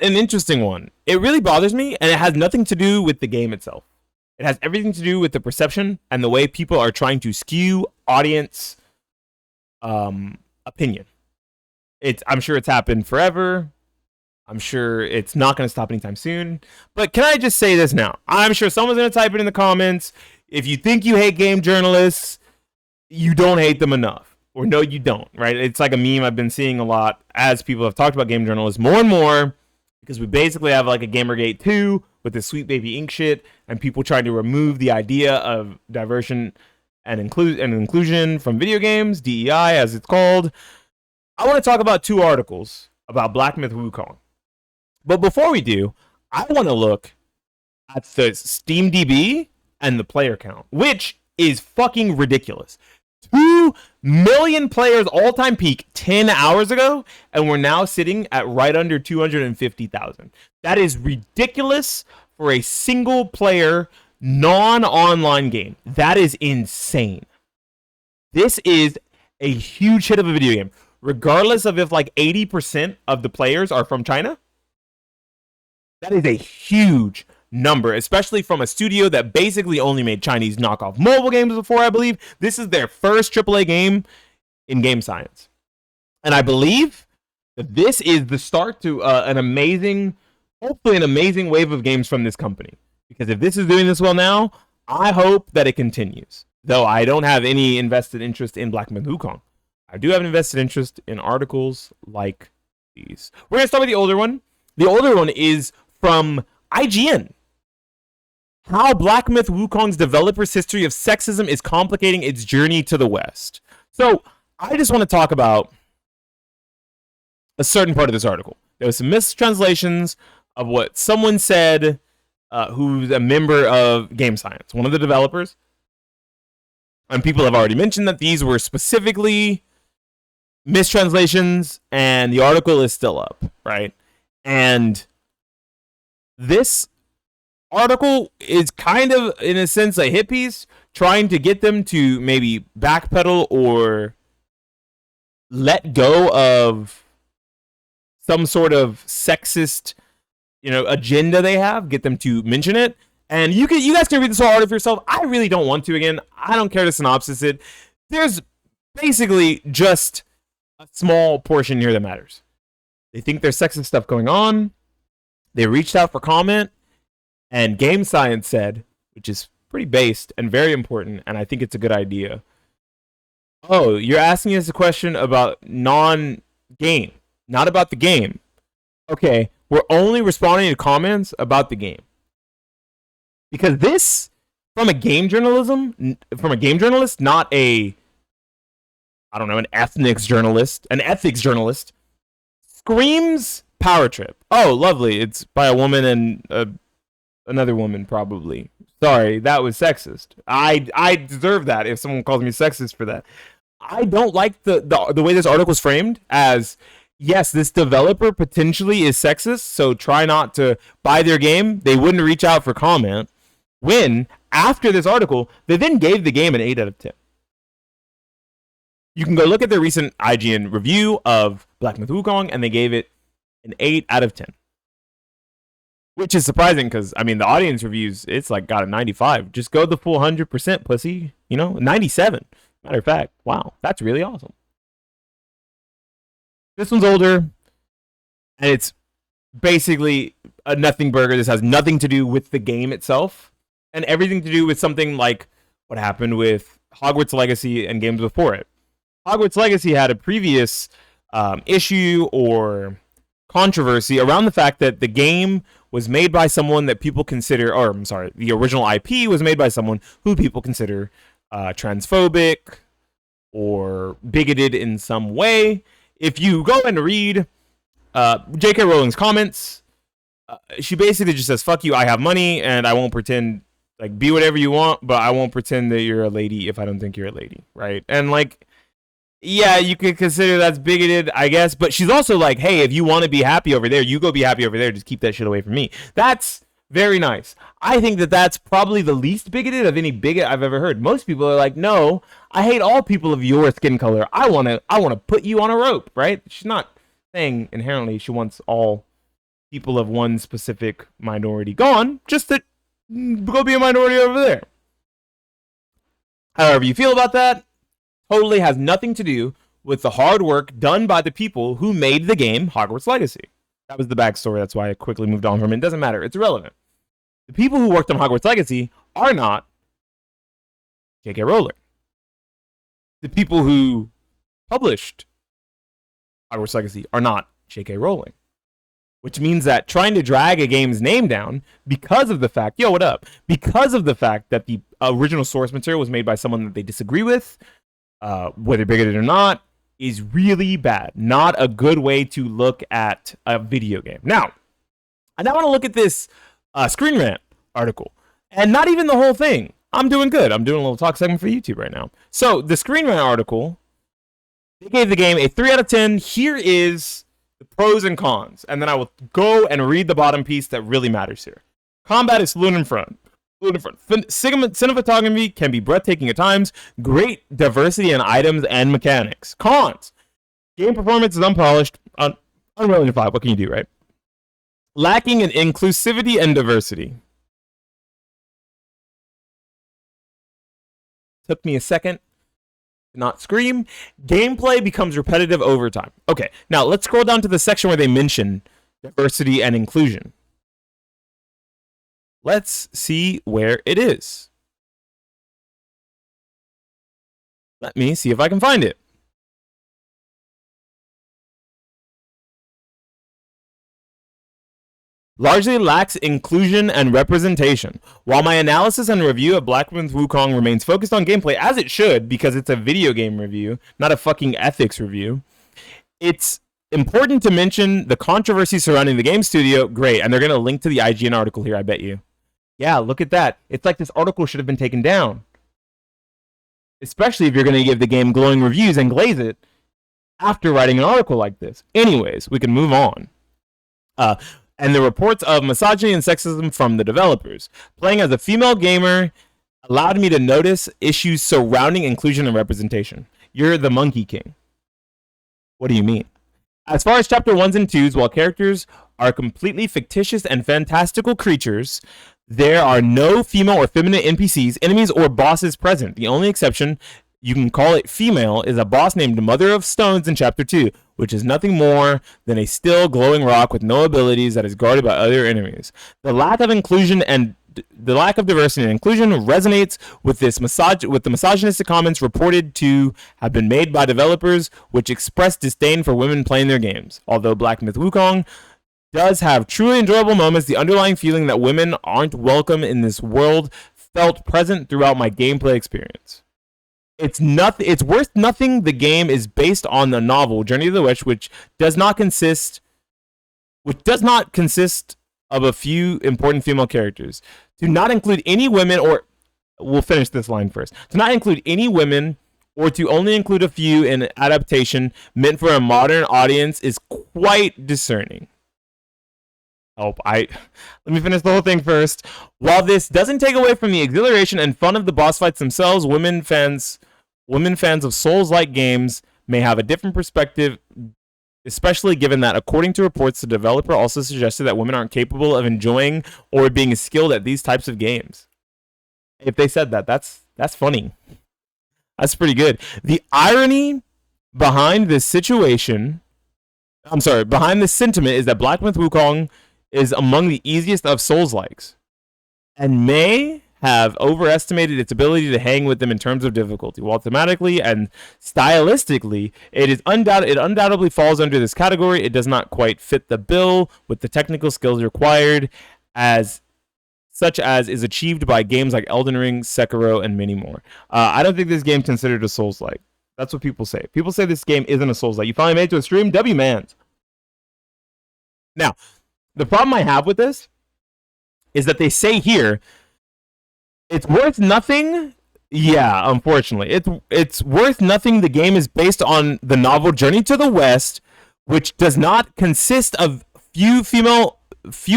an interesting one. It really bothers me, and it has nothing to do with the game itself. It has everything to do with the perception and the way people are trying to skew audience opinion. I'm sure it's happened forever. I'm sure it's not going to stop anytime soon. But can I just say this now? I'm sure someone's going to type it in the comments. If you think you hate game journalists, you don't hate them enough. Or no, you don't, right? It's like a meme I've been seeing a lot as people have talked about game journalists more and more, because we basically have like a Gamergate 2 with this sweet baby ink shit and people trying to remove the idea of diversion and inclusion from video games, DEI as it's called. I want to talk about two articles about Black Myth Wukong. But before we do, I want to look at the SteamDB and the player count, which is fucking ridiculous. 2 million players all-time peak 10 hours ago, and we're now sitting at right under 250,000. That is ridiculous for a single-player, non-online game. That is insane. This is a huge hit of a video game. Regardless of if like 80% of the players are from China, that is a huge number, especially from a studio that basically only made Chinese knockoff mobile games before, I believe. This is their first AAA game in game science. And I believe that this is the start to hopefully an amazing wave of games from this company. Because if this is doing this well now, I hope that it continues. Though I don't have any invested interest in Black Myth Wukong. I do have an invested interest in articles like these. We're going to start with the older one. The older one is from IGN. How Black Myth Wukong's developer's history of sexism is complicating its journey to the West. So, I just want to talk about a certain part of this article. There was some mistranslations of what someone said who's a member of Game Science, one of the developers. And people have already mentioned that these were specifically mistranslations, and the article is still up, right? And this article is kind of, in a sense, a hit piece, trying to get them to maybe backpedal or let go of some sort of sexist, agenda they have, get them to mention it. And you guys can read this whole article for yourself. I really don't want to. Again, I don't care to synopsis it. There's basically just a small portion here that matters. They think there's sexist stuff going on. They reached out for comment, and Game Science said, which is pretty based and very important, and I think it's a good idea. Oh, you're asking us a question about non-game, not about the game. Okay, we're only responding to comments about the game. Because this, from a game journalist, not an ethics journalist, screams power trip. Oh, lovely. It's by a woman and another woman, probably. Sorry, that was sexist. I deserve that if someone calls me sexist for that. I don't like the way this article is framed as, yes, this developer potentially is sexist, so try not to buy their game. They wouldn't reach out for comment. When, after this article, they then gave the game an 8 out of 10. You can go look at their recent IGN review of Black Myth Wukong, and they gave it an 8 out of 10. Which is surprising, because, the audience reviews, it's like got a 95. Just go the full 100%, pussy. 97. Matter of fact, wow, that's really awesome. This one's older, and it's basically a nothing burger. This has nothing to do with the game itself, and everything to do with something like what happened with Hogwarts Legacy and games before it. Hogwarts Legacy had a previous issue or controversy around the fact that the game was made by someone that people consider, the original IP was made by someone who people consider transphobic or bigoted in some way. If you go and read J.K. Rowling's comments, she basically just says, fuck you, I have money, and I won't pretend, be whatever you want, but I won't pretend that you're a lady if I don't think you're a lady, right? And, yeah, you could consider that's bigoted, I guess, but she's also like, hey, if you want to be happy over there, you go be happy over there, just keep that shit away from me. That's very nice. I think that that's probably the least bigoted of any bigot I've ever heard. Most people are like, no, I hate all people of your skin color. I want to put you on a rope, right? She's not saying inherently she wants all people of one specific minority gone, just to go be a minority over there. However you feel about that totally has nothing to do with the hard work done by the people who made the game Hogwarts Legacy. That was the backstory. That's why I quickly moved on from it. It doesn't matter. It's irrelevant. The people who worked on Hogwarts Legacy are not J.K. Rowling. The people who published Hogwarts Legacy are not J.K. Rowling. Which means that trying to drag a game's name down because of the fact, yo, what up? Because of the fact that the original source material was made by someone that they disagree with, whether bigoted or not, is really bad. Not a good way to look at a video game. Now, I now want to look at this Screen Rant article. And not even the whole thing. I'm doing good. I'm doing a little talk segment for YouTube right now. So, the Screen Rant article, they gave the game a 3 out of 10. Here is the pros and cons. And then I will go and read the bottom piece that really matters here. Combat is fluid in front. Cinematography can be breathtaking at times. Great diversity in items and mechanics. Cons. Game performance is unpolished. Unreal Engine 5. What can you do, right? Lacking in inclusivity and diversity. Took me a second to not scream. Gameplay becomes repetitive over time. Okay, now let's scroll down to the section where they mention diversity and inclusion. Let's see where it is. Let me see if I can find it. Largely lacks inclusion and representation. While my analysis and review of Black Myth Wukong remains focused on gameplay, as it should, because it's a video game review, not a fucking ethics review, it's important to mention the controversy surrounding the game studio. Great, and they're going to link to the IGN article here, I bet you. Yeah, look at that. It's like this article should have been taken down. Especially if you're going to give the game glowing reviews and glaze it after writing an article like this. Anyways, we can move on. And the reports of misogyny and sexism from the developers. Playing as a female gamer allowed me to notice issues surrounding inclusion and representation. You're the Monkey King. What do you mean? As far as chapter 1s and 2s, while characters are completely fictitious and fantastical creatures, there are no female or feminine NPCs, enemies, or bosses present. The only exception, you can call it female, is a boss named Mother of Stones in Chapter 2, which is nothing more than a still glowing rock with no abilities that is guarded by other enemies. The lack of inclusion and the lack of diversity and inclusion resonates with the misogynistic comments reported to have been made by developers, which express disdain for women playing their games. Although Black Myth Wukong does have truly enjoyable moments, the underlying feeling that women aren't welcome in this world felt present throughout my gameplay experience. It's worth nothing. The game is based on the novel Journey of the Witch, which does not consist of a few important female characters. To not include any women, or we'll finish this line first. To not include any women, or to only include a few in an adaptation meant for a modern audience is quite discerning. Let me finish the whole thing first. While this doesn't take away from the exhilaration and fun of the boss fights themselves, women fans of Souls-like games may have a different perspective, especially given that, according to reports, the developer also suggested that women aren't capable of enjoying or being skilled at these types of games. If they said that, that's funny. That's pretty good. The irony behind this sentiment is that Black Myth Wukong is among the easiest of Souls-likes, and may have overestimated its ability to hang with them in terms of difficulty. While thematically and stylistically, it undoubtedly falls under this category, it does not quite fit the bill with the technical skills required, such as is achieved by games like Elden Ring, Sekiro, and many more. I don't think this game is considered a Souls-like. That's what people say. People say this game isn't a Souls-like. You finally made it to a stream? W-mans. Now, the problem I have with this is that they say here, it's worth nothing. Yeah, unfortunately. It's worth nothing. The game is based on the novel Journey to the West, which does not consist of few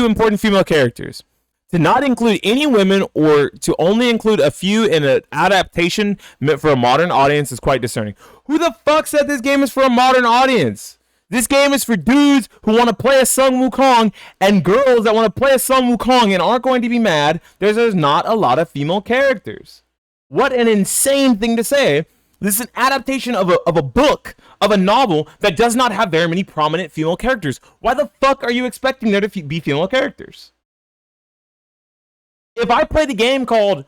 important female characters. To not include any women, or to only include a few in an adaptation meant for a modern audience, is quite discerning. Who the fuck said this game is for a modern audience? This game is for dudes who want to play as Sun Wukong and girls that want to play as Sun Wukong and aren't going to be mad. There's not a lot of female characters. What an insane thing to say. This is an adaptation of a book, of a novel that does not have very many prominent female characters. Why the fuck are you expecting there to be female characters? If I play the game called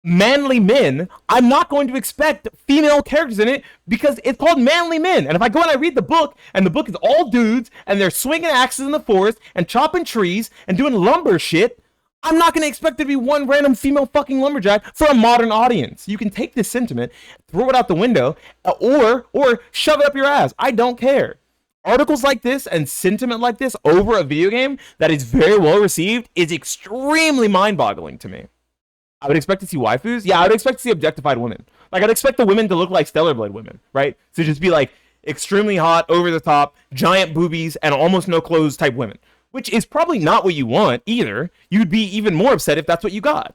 Manly Men, I'm not going to expect female characters in it because it's called Manly Men. And if I go and I read the book, and the book is all dudes, and they're swinging axes in the forest, and chopping trees, and doing lumber shit, I'm not going to expect there to be one random female fucking lumberjack for a modern audience. You can take this sentiment, throw it out the window, or shove it up your ass. I don't care. Articles like this and sentiment like this over a video game that is very well received is extremely mind-boggling to me. I would expect to see waifus. Yeah, I would expect to see objectified women. Like, I'd expect the women to look like Stellar Blade women, right? To just be like extremely hot, over the top, giant boobies, and almost no clothes type women. Which is probably not what you want either. You'd be even more upset if that's what you got.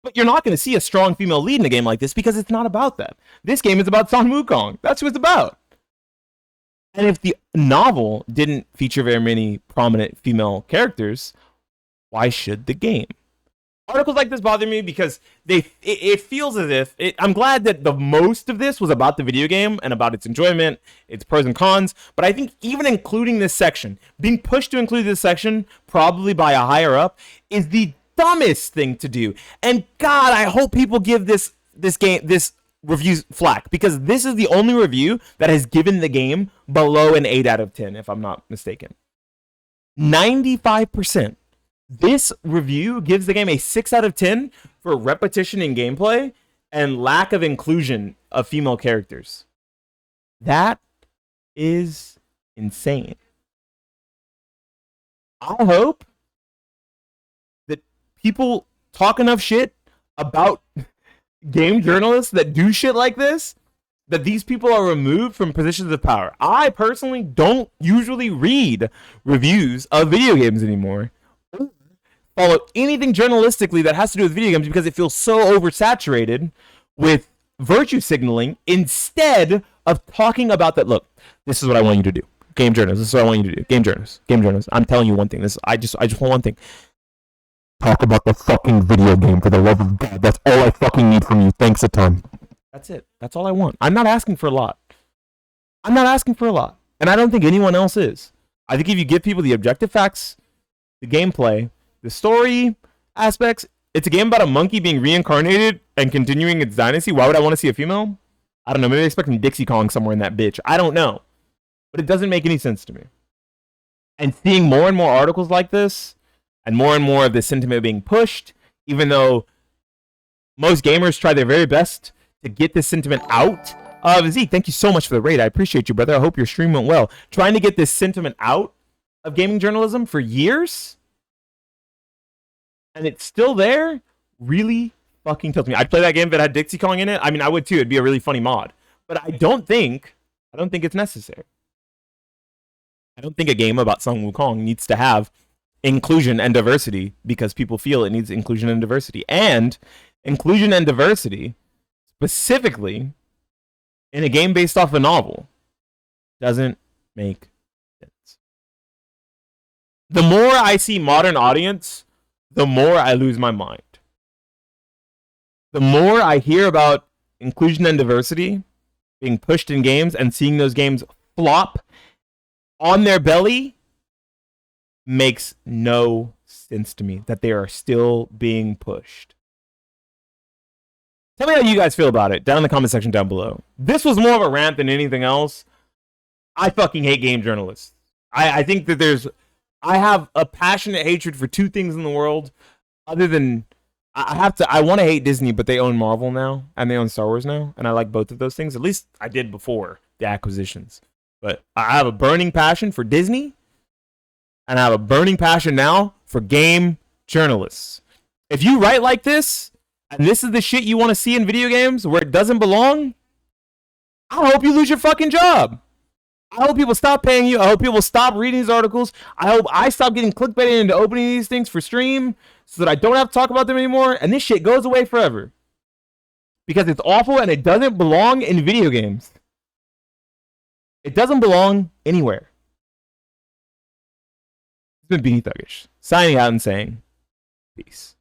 But you're not going to see a strong female lead in a game like this because it's not about that. This game is about Sun Wukong. That's what it's about. And if the novel didn't feature very many prominent female characters, why should the game? Articles like this bother me because it feels as if I'm glad that the most of this was about the video game and about its enjoyment, its pros and cons. But I think even including this section, being pushed to include this section, probably by a higher up, is the dumbest thing to do. And God, I hope people give this review flack, because this is the only review that has given the game below an 8 out of 10, if I'm not mistaken. 95%. This review gives the game a 6 out of 10 for repetition in gameplay and lack of inclusion of female characters. That is insane. I hope that people talk enough shit about game journalists that do shit like this, that these people are removed from positions of power. I personally don't usually read reviews of video games anymore. Follow anything journalistically that has to do with video games because it feels so oversaturated with virtue signaling instead of talking about that. Look, this is what I want you to do. Game journalists, this is what I want you to do. Game journalists. I'm telling you one thing. I just want one thing. Talk about the fucking video game, for the love of God. That's all I fucking need from you. Thanks a ton. That's it. That's all I want. I'm not asking for a lot. And I don't think anyone else is. I think if you give people the objective facts, the gameplay, the story aspects, it's a game about a monkey being reincarnated and continuing its dynasty. Why would I want to see a female? I don't know. Maybe they're expecting Dixie Kong somewhere in that bitch. I don't know. But it doesn't make any sense to me. And seeing more and more articles like this, and more of this sentiment being pushed, even though most gamers try their very best to get this sentiment out. Zeke, thank you so much for the raid. I appreciate you, brother. I hope your stream went well. Trying to get this sentiment out of gaming journalism for years, and it's still there, really fucking tilts me. I'd play that game if it had Dixie Kong in it. I mean, I would too. It'd be a really funny mod. But I don't think it's necessary. I don't think a game about Sun Wukong needs to have inclusion and diversity because people feel it needs inclusion and diversity. And inclusion and diversity, specifically in a game based off a novel, doesn't make sense. The more I see modern audience, the more I lose my mind. The more I hear about inclusion and diversity being pushed in games and seeing those games flop on their belly makes no sense to me that they are still being pushed. Tell me how you guys feel about it down in the comment section down below. This was more of a rant than anything else. I fucking hate game journalists. I think that I have a passionate hatred for two things in the world, other than I want to hate Disney, but they own Marvel now and they own Star Wars now, and I like both of those things. At least I did before the acquisitions. But I have a burning passion for Disney, and I have a burning passion now for game journalists. If you write like this, and this is the shit you want to see in video games where it doesn't belong, I hope you lose your fucking job. I hope people stop paying you. I hope people stop reading these articles. I hope I stop getting clickbaited into opening these things for stream so that I don't have to talk about them anymore, and this shit goes away forever. Because it's awful and it doesn't belong in video games. It doesn't belong anywhere. It's been Beanie Thuggish signing out and saying peace.